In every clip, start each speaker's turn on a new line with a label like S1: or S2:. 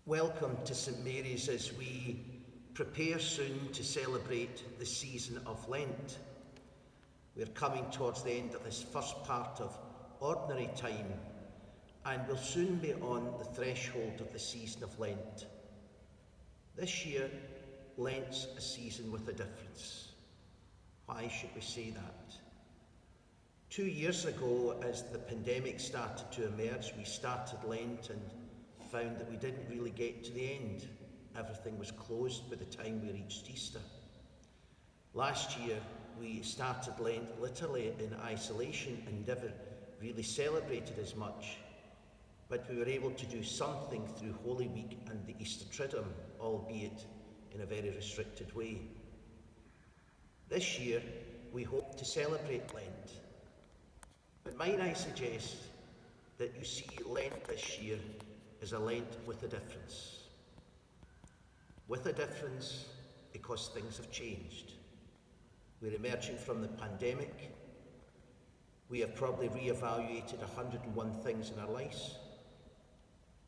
S1: Welcome to St Mary's as we prepare soon to celebrate the season of Lent. We're coming towards the end of this first part of ordinary time, and we'll soon be on the threshold of the season of Lent. This year, Lent's a season with a difference. Why should we say that? 2 years ago, as the pandemic started to emerge, we started Lent and found that we didn't really get to the end. Everything was closed by the time we reached Easter. Last year, we started Lent literally in isolation and never really celebrated as much. But we were able to do something through Holy Week and the Easter Triduum, albeit in a very restricted way. This year, we hope to celebrate Lent. But might I suggest that you see Lent this year as a Lent with a difference. With a difference because things have changed. We're emerging from the pandemic. We have probably re-evaluated 101 things in our lives.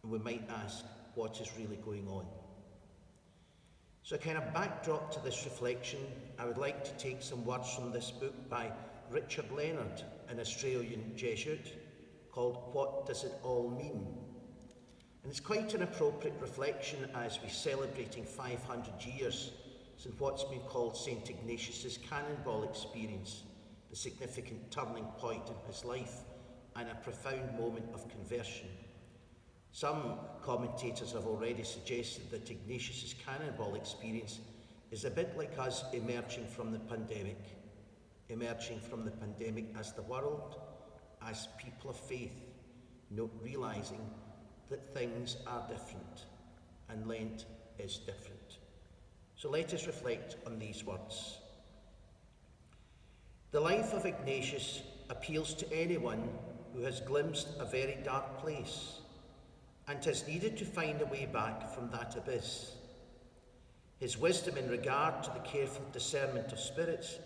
S1: And we might ask, what is really going on? So a kind of backdrop to this reflection, I would like to take some words from this book by Richard Leonard, an Australian Jesuit, called What Does It All Mean? And it's quite an appropriate reflection as we're celebrating 500 years since what's been called St Ignatius's cannonball experience, the significant turning point in his life and a profound moment of conversion. Some commentators have already suggested that Ignatius's cannonball experience is a bit like us emerging from the pandemic as the world, as people of faith, not realising that things are different, and Lent is different. So let us reflect on these words. The life of Ignatius appeals to anyone who has glimpsed a very dark place and has needed to find a way back from that abyss. His wisdom in regard to the careful discernment of spirits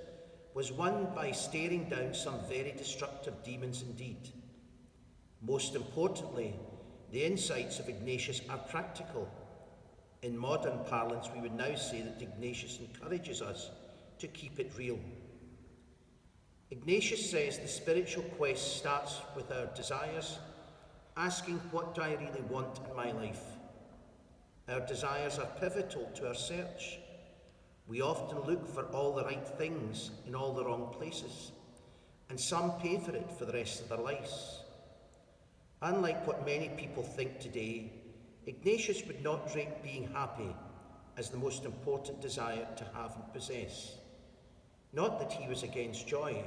S1: was won by staring down some very destructive demons indeed. Most importantly, the insights of Ignatius are practical. In modern parlance, we would now say that Ignatius encourages us to keep it real. Ignatius says the spiritual quest starts with our desires, asking, what do I really want in my life? Our desires are pivotal to our search. We often look for all the right things in all the wrong places, and some pay for it for the rest of their lives. Unlike what many people think today, Ignatius would not rate being happy as the most important desire to have and possess. Not that he was against joy,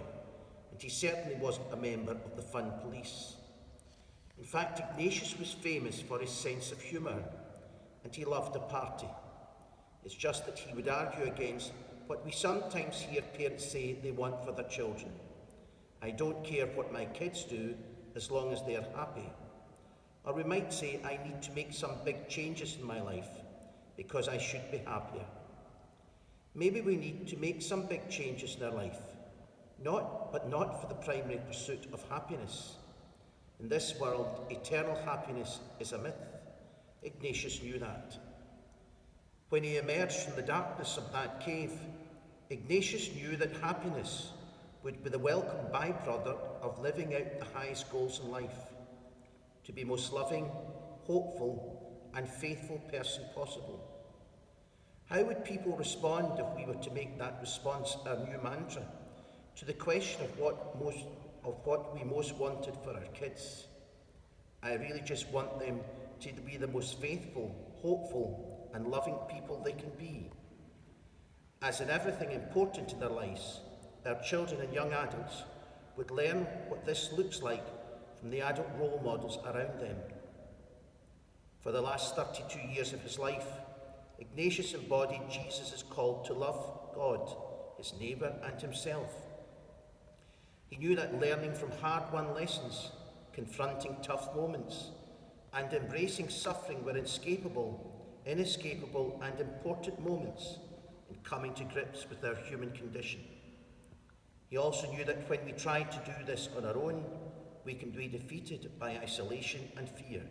S1: and he certainly wasn't a member of the fun police. In fact, Ignatius was famous for his sense of humour, and he loved a party. It's just that he would argue against what we sometimes hear parents say they want for their children. I don't care what my kids do, as long as they are happy. Or we might say, I need to make some big changes in my life because I should be happier. Maybe we need to make some big changes in our life, but not for the primary pursuit of happiness. In this world, eternal happiness is a myth. Ignatius knew that. When he emerged from the darkness of that cave, Ignatius knew that happiness would be the welcome byproduct of living out the highest goals in life, to be most loving, hopeful, and faithful person possible. How would people respond if we were to make that response our new mantra to the question of what we most wanted for our kids? I really just want them to be the most faithful, hopeful, and loving people they can be. As in everything important in their lives, our children and young adults would learn what this looks like from the adult role models around them. For the last 32 years of his life, Ignatius embodied Jesus' call to love God, his neighbour, and himself. He knew that learning from hard-won lessons, confronting tough moments, and embracing suffering were inescapable and important moments in coming to grips with our human condition. He also knew that when we try to do this on our own, we can be defeated by isolation and fear.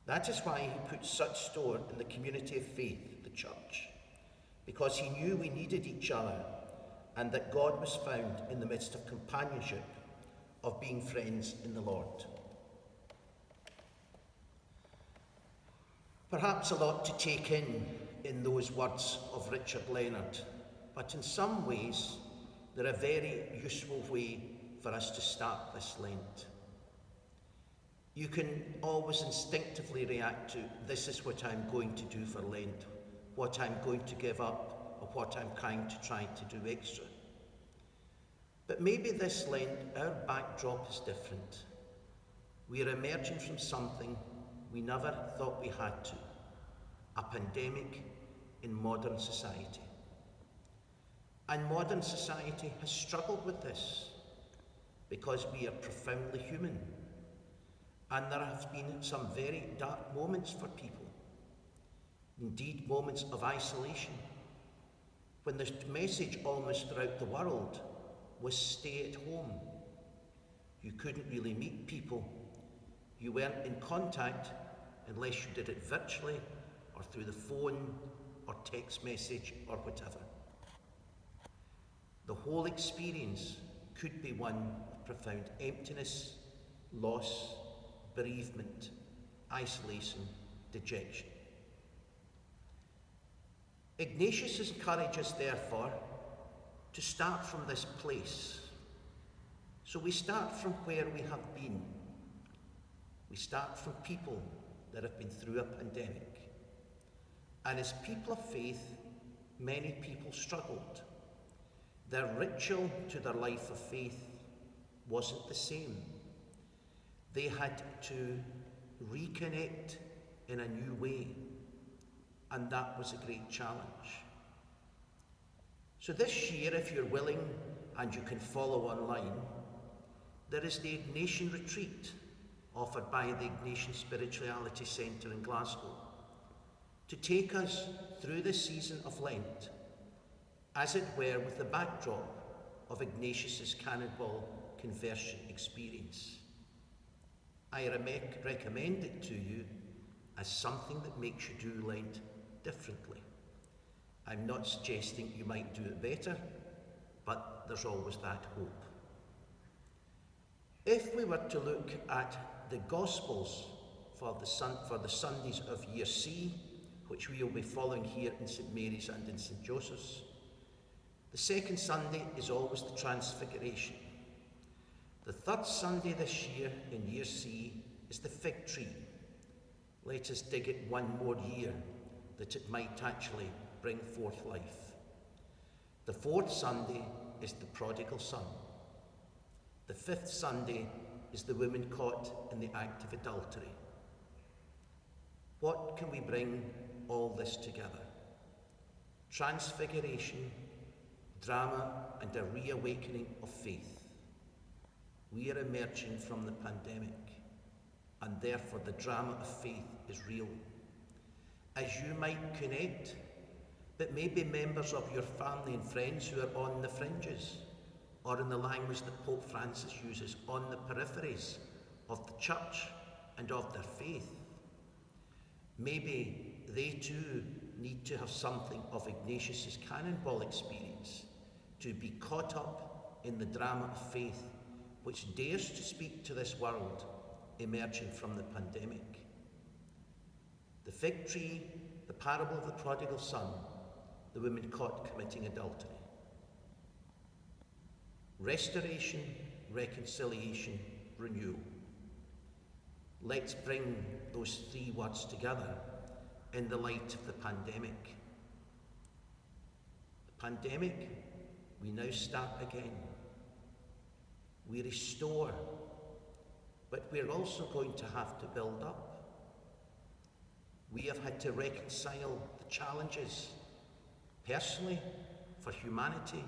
S1: That is why he put such store in the community of faith, the church, because he knew we needed each other and that God was found in the midst of companionship, of being friends in the Lord. Perhaps a lot to take in those words of Richard Leonard, but in some ways they're a very useful way for us to start this Lent. You can always instinctively react to, this is what I'm going to do for Lent, what I'm going to give up, or what I'm trying to do extra. But maybe this Lent, our backdrop is different. We are emerging from something we never thought we had to, a pandemic in modern society. And modern society has struggled with this because we are profoundly human. And there have been some very dark moments for people, indeed moments of isolation, when the message almost throughout the world was stay at home. You couldn't really meet people. You weren't in contact unless you did it virtually or through the phone or text message or whatever. The whole experience could be one of profound emptiness, loss, bereavement, isolation, dejection. Ignatius encourages, therefore, to start from this place. So we start from where we have been. We start from people that have been through a pandemic. And as people of faith, many people struggled. Their ritual to their life of faith wasn't the same. They had to reconnect in a new way, and that was a great challenge. So this year, if you're willing and you can follow online, there is the Ignatian Retreat offered by the Ignatian Spirituality Centre in Glasgow to take us through the season of Lent, as it were with the backdrop of Ignatius's Cannonball conversion experience. I recommend it to you as something that makes you do Lent differently. I'm not suggesting you might do it better, but there's always that hope. If we were to look at the Gospels for the Sundays of Year C, which we will be following here in St Mary's and in St Joseph's, the second Sunday is always the Transfiguration. The third Sunday this year in Year C is the fig tree. Let us dig it one more year that it might actually bring forth life. The fourth Sunday is the prodigal son. The fifth Sunday is the woman caught in the act of adultery. What can we bring all this together? Transfiguration, drama, and a reawakening of faith. We are emerging from the pandemic, and therefore the drama of faith is real. As you might connect, but maybe members of your family and friends who are on the fringes, or in the language that Pope Francis uses, on the peripheries of the church and of their faith. Maybe they too need to have something of Ignatius's Cannonball experience, to be caught up in the drama of faith which dares to speak to this world emerging from the pandemic. The fig tree, the parable of the prodigal son, the woman caught committing adultery. Restoration, reconciliation, renewal. Let's bring those three words together in the light of the pandemic. The pandemic, we now start again. We restore, but we're also going to have to build up. We have had to reconcile the challenges, personally, for humanity,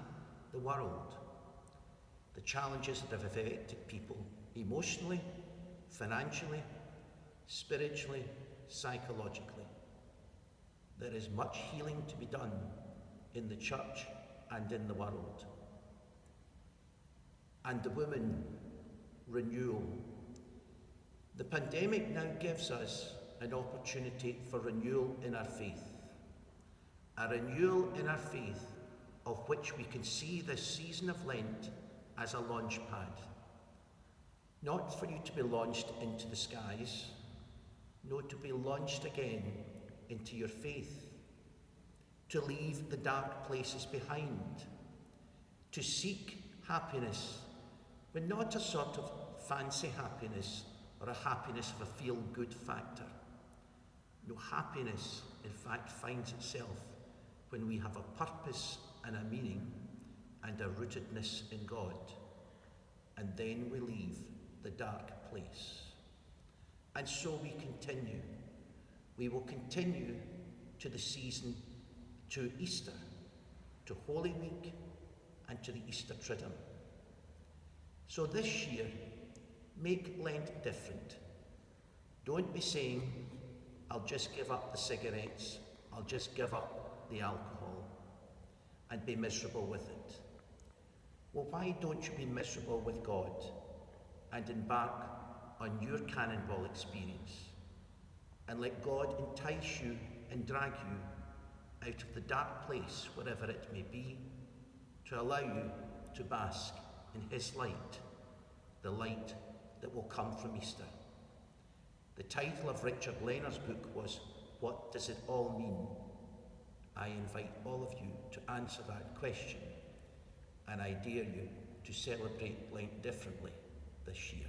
S1: the world. The challenges that have affected people emotionally, financially, spiritually, psychologically. There is much healing to be done in the church and in the world. And the woman, renewal. The pandemic now gives us an opportunity for renewal in our faith. A renewal in our faith of which we can see this season of Lent as a launch pad. Not for you to be launched into the skies, no, to be launched again into your faith, to leave the dark places behind, to seek happiness, but not a sort of fancy happiness or a happiness of a feel-good factor. No, happiness, in fact, finds itself when we have a purpose and a meaning and a rootedness in God, and then we leave the dark place. And so we continue. We will continue to the season, to Easter, to Holy Week, and to the Easter Triduum. So this year, make Lent different. Don't be saying, I'll just give up the cigarettes, I'll just give up the alcohol, and be miserable with it. Well, why don't you be miserable with God and embark on your cannonball experience and let God entice you and drag you out of the dark place, wherever it may be, to allow you to bask in his light, the light that will come from Easter. The title of Richard Leonard's book was, What Does It All Mean? I invite all of you to answer that question, and I dare you to celebrate Lent differently this year.